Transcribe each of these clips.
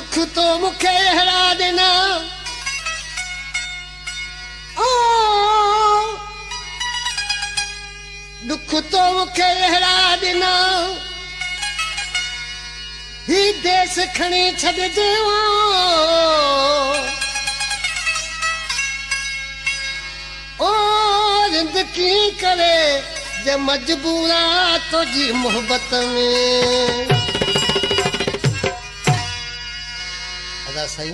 दुख तो मुखे हरा देना ओ दुख तो मुखे हरा देना ही देश खणी छॾ देवा ओ जिंदगी करे जे मजबूरा तुझी मोहब्बत में अदा सही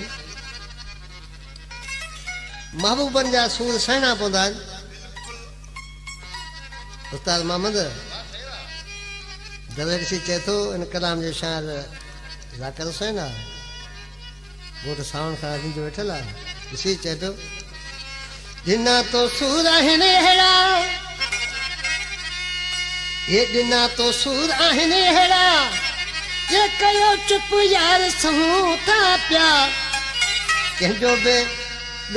महबूबन जा सूर सहना पवंदा उस्ताद मोहम्मद दवेरसी चए थो इन कलाम जो शार ज़ाकिर हुसैन आहे वो तो सावण खां अॻु जो वेठल आहे ॾिसी चए थो ॾिना तो सूर आहिनि अहिड़ा ये ॾिना तो सूर आहिनि अहिड़ा ये कयो चुप यार सहूं था पिया कंहिंजो बि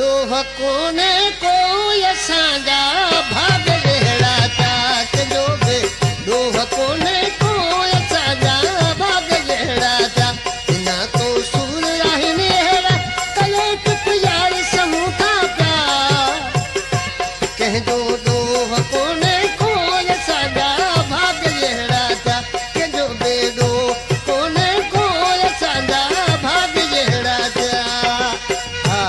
ॾोह कोन्हे कोई असांजा भाग अहिड़ा था कंहिंजो बि ॾोह कोन्हे कोई असांजा भाग अहिड़ा था ॾिना तो सूर आहिनि अहिड़ा कयो चुप यार सहूं था पिया कंहिंजो ॾोह कोन्हे कोई असांजा भाग अहिड़ा था कंहिंजो बि ॾोह कोन्हे कोई असांजा भाग अहिड़ा था हा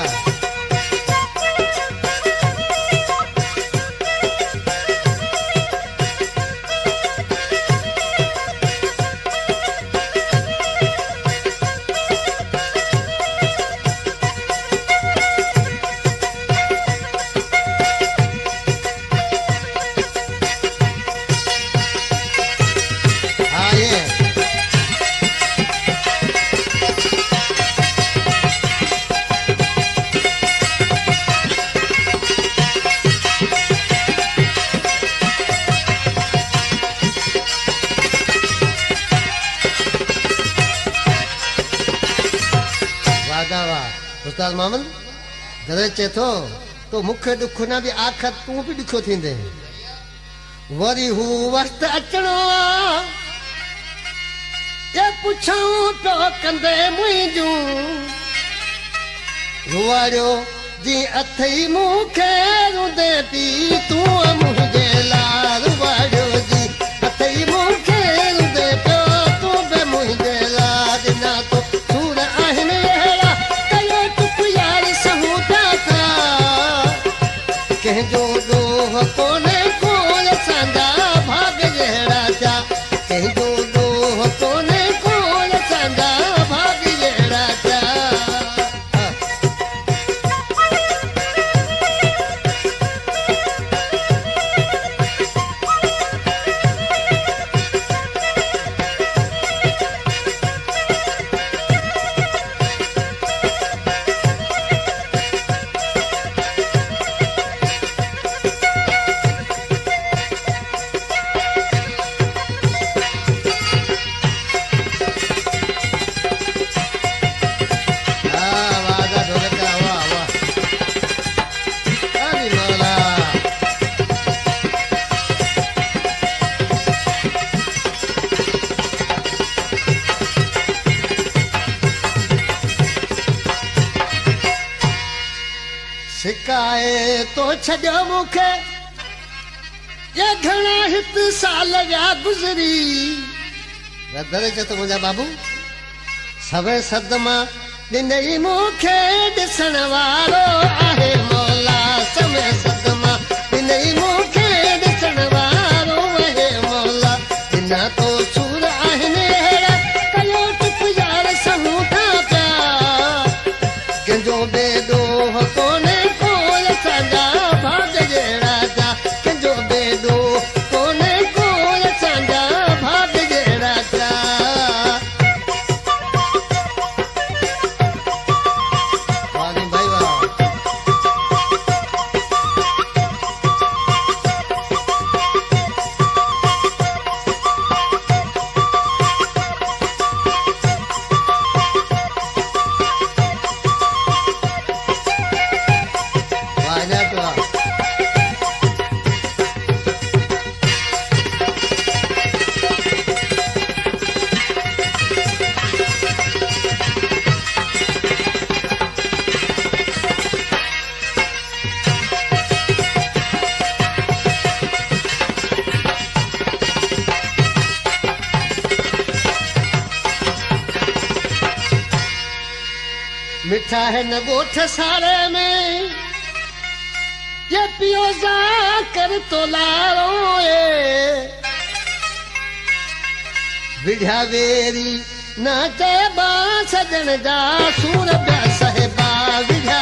उस्ताद मोहम्मद दरे चए थो तो मूंखे ॾुख न बि आख़िर तूं बि ॾुखियो थींदे वरी हू वक़्तु अचिणो आहे ये पुछऊं पियो कंदे मुंहिंजूं रुवाड़ियो जी अथई मूंखे रुंदे पई तूं मुंहिंजे लाइ रुवाड़ियो जी अथई मूंखे रुंदे पियो तूं बि मुंहिंजे लाइ ॾिना तो सूर आहिनि अहिड़ा कयो चुप यार सहूं था कंहिंजो ॾोह कोन्हे कोई असांजा भाग अहिड़ा थिया कंहिंजो ॾोह कोन्हे कोई असांजा भाग अहिड़ा थिया सिकाए तो छॾियो मूंखे ये घणा हित साल विया गुज़री दरे चए थो मुंहिंजा बाबू सवे सदमा ॾिनई मूंखे ॾिसण वारो आहे मौला सवे सदमा ॾिनई मूंखे ॾिसण वारो आहे मौला ॾिना तो सूर आहिनि अहिड़ा कयो चुप यार सहूं था पिया कंहिंजो बि ॾोह कोन्हे कोई असांजा भाग अहिड़ा था कंहिंजो बि ॾोह कोन्हे कोई असांजा भाग अहिड़ा था वाह भाई वाह मिठा है न गोठ सारे में ये पियो जा कर तो लारो विढ़िया वेरी ना के बा सजन जा सूर ब्या साहेबा विढ़िया